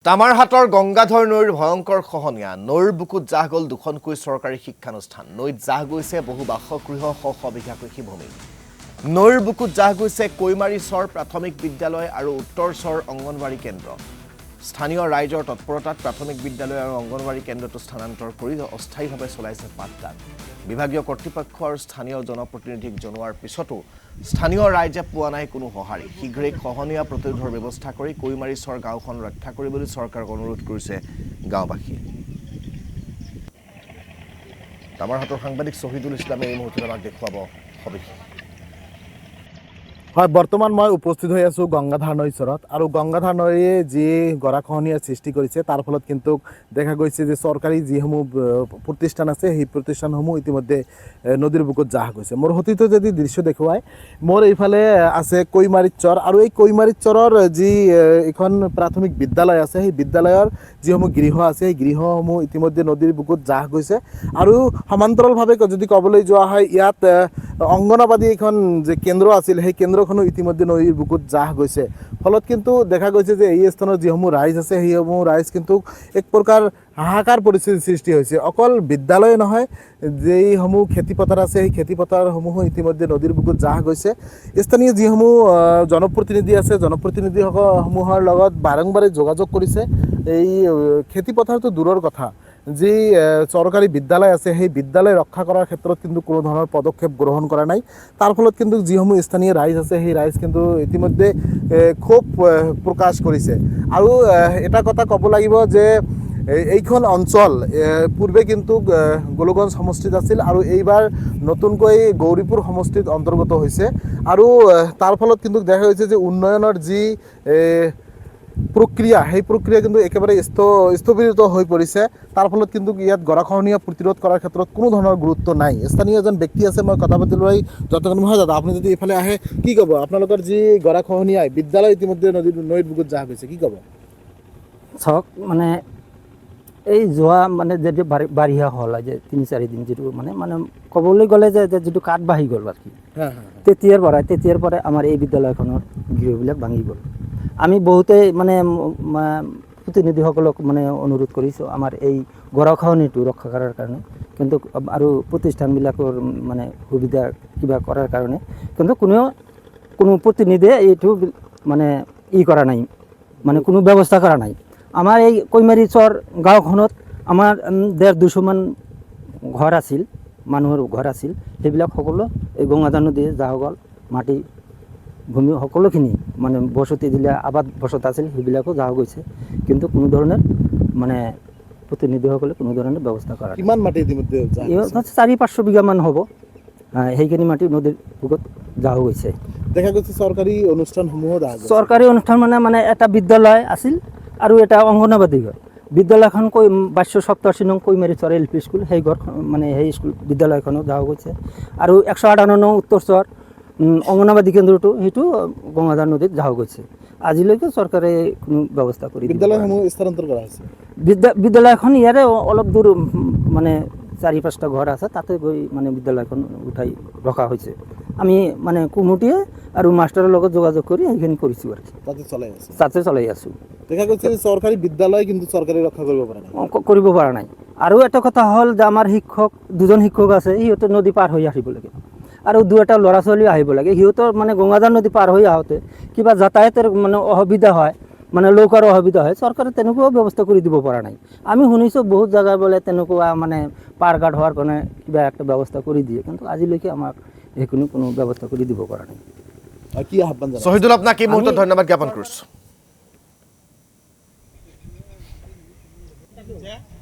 তামাৰহাটৰ গংগাধৰ নৈৰ ভয়ংকৰ খহনীয়া নৈৰ বুকুত জাহ গ'ল দুখনকৈ চৰকাৰী শিক্ষানুষ্ঠান নৈত জাহ গৈছে বহু বাসগৃহ শ বিঘা কৃষিভূমি নৈৰ বুকুত জাহ গৈছে কৈমাৰী চৰ প্ৰাথমিক বিদ্যালয় আৰু উত্তৰ চৰ অংগনৱাড়ী কেন্দ্ৰ স্থানীয় ৰাইজৰ তৎপৰতাত প্ৰাথমিক বিদ্যালয় আৰু অংগনৱাড়ী কেন্দ্ৰটো স্থানান্তৰ কৰি অস্থায়ীভাৱে চলাইছে পাঠদান বিভাগীয় কৰ্তৃপক্ষ আৰু স্থানীয় জনপ্ৰতিনিধিক জনোৱাৰ পিছতো স্থানীয় ৰাইজে পোৱা নাই কোনো সঁহাৰি শীঘ্ৰেই খহনীয়া প্ৰতিৰোধৰ ব্যৱস্থা কৰি কৈমাৰী চৰ গাঁওখন ৰক্ষা কৰিবলৈ চৰকাৰক অনুৰোধ কৰিছে গাঁওবাসীয়ে তামাৰহাটৰ সাংবাদিক শহীদুল ইছলামে এই মুহূৰ্তত আমাক দেখুৱাব সবিশেষ হয় বৰ্তমান মই উপস্থিত হৈ আছো গংগাধাৰ নৈৰ চৰত আৰু গংগাধাৰ নৈয়ে যি গৰাখহনীয়াৰ সৃষ্টি কৰিছে তাৰ ফলত কিন্তু দেখা গৈছে যে চৰকাৰী যিসমূহ প্ৰতিষ্ঠান আছে সেই প্ৰতিষ্ঠানসমূহ ইতিমধ্যে নদীৰ বুকুত জাহ গৈছে মোৰ হতিত যদি দৃশ্য দেখুৱাই মোৰ এইফালে আছে কৈমাৰীত চৰ আৰু এই কৈমাৰীত চৰৰ যি এখন প্ৰাথমিক বিদ্যালয় আছে সেই বিদ্যালয়ৰ যিসমূহ গৃহ আছে সেই গৃহসমূহ ইতিমধ্যে নদীৰ বুকুত জাহ গৈছে আৰু সমান্তৰালভাৱে যদি ক'বলৈ যোৱা হয় ইয়াত অংগনবাদী এখন যে কেন্দ্ৰ আছিল সেই কেন্দ্ৰখনো ইতিমধ্যে নদীৰ বুকুত জাহ গৈছে ফলত কিন্তু দেখা গৈছে যে এই স্থানৰ যিসমূহ ৰাইজ আছে সেইসমূহ ৰাইজ কিন্তু এক প্ৰকাৰ হাহাকাৰ পৰিস্থিতিৰ সৃষ্টি হৈছে অকল বিদ্যালয় নহয় যিসমূহ খেতিপথাৰ আছে সেই খেতিপথাৰসমূহো ইতিমধ্যে নদীৰ বুকুত জাহ গৈছে স্থানীয় যিসমূহ জনপ্ৰতিনিধি আছে জনপ্ৰতিনিধিসমূহৰ লগত বাৰম্বাৰে যোগাযোগ কৰিছে এই খেতিপথাৰটো দূৰৰ কথা যি চৰকাৰী বিদ্যালয় আছে সেই বিদ্যালয় ৰক্ষা কৰাৰ ক্ষেত্ৰত কিন্তু কোনো ধৰণৰ পদক্ষেপ গ্ৰহণ কৰা নাই তাৰ ফলত কিন্তু যিসমূহ স্থানীয় ৰাইজ আছে সেই ৰাইজ কিন্তু ইতিমধ্যে ক্ষোভ প্ৰকাশ কৰিছে আৰু এটা কথা ক'ব লাগিব যে এইখন অঞ্চল পূৰ্বে কিন্তু গোলগঞ্জ সমষ্টিত আছিল আৰু এইবাৰ নতুনকৈ গৌৰীপুৰ সমষ্টিত অন্তৰ্গত হৈছে আৰু তাৰ ফলত কিন্তু দেখা গৈছে যে উন্নয়নৰ যি প্ৰক্ৰিয়া সেই প্ৰক্ৰিয়া কিন্তু একেবাৰে স্থবিৰত হৈ পৰিছে তাৰ ফলত কিন্তু ইয়াত গৰাখহনীয়া প্ৰতিৰোধ কৰাৰ ক্ষেত্ৰত কোনো ধৰণৰ গুৰুত্ব নাই স্থানীয় এজন ব্যক্তি আছে মই কথা পাতিবলৈ যতন নহয় দাদা আপুনি যদি এইফালে আহে কি ক'ব আপোনালোকৰ যি গৰাখহনীয়া বিদ্যালয় ইতিমধ্যে নৈৰ বুকুত জাহ গৈছে কি ক'ব চাওক মানে এই যোৱা মানে যিটো বাৰিষা হ'ল যে ৩-৪ দিন যিটো মানে ক'বলৈ গ'লে যে যিটো কাঠ বাঢ়ি গ'ল আৰু কি তেতিয়াৰ পৰাই আমাৰ এই বিদ্যালয়খনৰ গৃহবিলাক ভাঙি গ'ল আমি বহুতেই মানে প্ৰতিনিধিসকলক মানে অনুৰোধ কৰিছোঁ আমাৰ এই গৰাখহনীয়াটো ৰক্ষা কৰাৰ কাৰণে কিন্তু আৰু প্ৰতিষ্ঠানবিলাকৰ মানে সুবিধা কিবা কৰাৰ কাৰণে কিন্তু কোনো প্ৰতিনিধিয়ে এইটো মানে কৰা নাই মানে কোনো ব্যৱস্থা কৰা নাই আমাৰ এই কৈমাৰী চৰ গাঁওখনত আমাৰ ১৫০ মান ঘৰ আছিল মানুহৰ ঘৰ আছিল সেইবিলাক সকলো এই গংগাধাৰ নদী জাহ গ'ল মাটি ভূমি সকলোখিনি মানে বসতি দিলে আবাদ বসত আছিল সেইবিলাকো জাহ গৈছে কিন্তু কোনো ধৰণৰ মানে প্ৰতিনিধিসকলে কোনো ধৰণৰ ব্যৱস্থা কৰা কিমান মাটি ইতিমধ্যে ৪-৫০০ বিঘামান হ'ব সেইখিনি মাটি নদীৰ বুকুত জাহ গৈছে দেখা গৈছে চৰকাৰী অনুষ্ঠানসমূহো চৰকাৰী অনুষ্ঠান মানে এটা বিদ্যালয় আছিল আৰু এটা অংগনবাদী ঘৰ বিদ্যালয়খন ২২৭৮ নং কৈমাৰী চৰ LP স্কুল সেই ঘৰ মানে সেই স্কুল বিদ্যালয়খনো জাহ গৈছে আৰু ১৫৮ নং উত্তৰ চৰ অংগনবাদী কেন্দ্ৰটো সেইটো গংগাধাৰ নদীত জাহ গৈছে আজিলৈকে চৰকাৰে কোনো ব্যৱস্থা কৰি বিদ্যালয়সমূহ স্থানান্তৰ কৰা হৈছে বিদ্যালয়খন ইয়াৰে অলপ দূৰ মানে ৪-৫টা ঘৰ আছে তাতে গৈ মানে বিদ্যালয়খন উঠাই ৰখা হৈছে আমি মানে কমিটিয়ে আৰু মাষ্টাৰৰ লগত যোগাযোগ কৰি সেইখিনি কৰিছোঁ আৰু তাতে চলাই আছোঁ দেখা গৈছে চৰকাৰী বিদ্যালয় কিন্তু চৰকাৰে ৰক্ষা কৰিব পৰা নাই আৰু এটা কথা হ'ল যে আমাৰ দুজন শিক্ষক আছে সিহঁতে নদী পাৰ হৈ আহিব লাগে আৰু ২-এটা ল'ৰা ছোৱালী আহিব লাগে সিহঁতৰ মানে গংগাধাৰ নদী পাৰ হৈ আহোঁতে কিবা যাতায়াতৰ মানে অসুবিধা হয় মানে লৌকাৰ অসুবিধা হয় চৰকাৰে তেনেকুৱাও ব্যৱস্থা কৰি দিব পৰা নাই আমি শুনিছোঁ বহুত জেগা বোলে তেনেকুৱা মানে পাৰ ঘাট হোৱাৰ কাৰণে কিবা একটা ব্যৱস্থা কৰি দিয়ে কিন্তু আজিলৈকে আমাক সেইখিনি কোনো ব্যৱস্থা কৰি দিব পৰা নাই কি আহ্বান শহীদুল আপোনাক এই মুহূৰ্তত ধন্যবাদ জ্ঞাপন কৰিছোঁ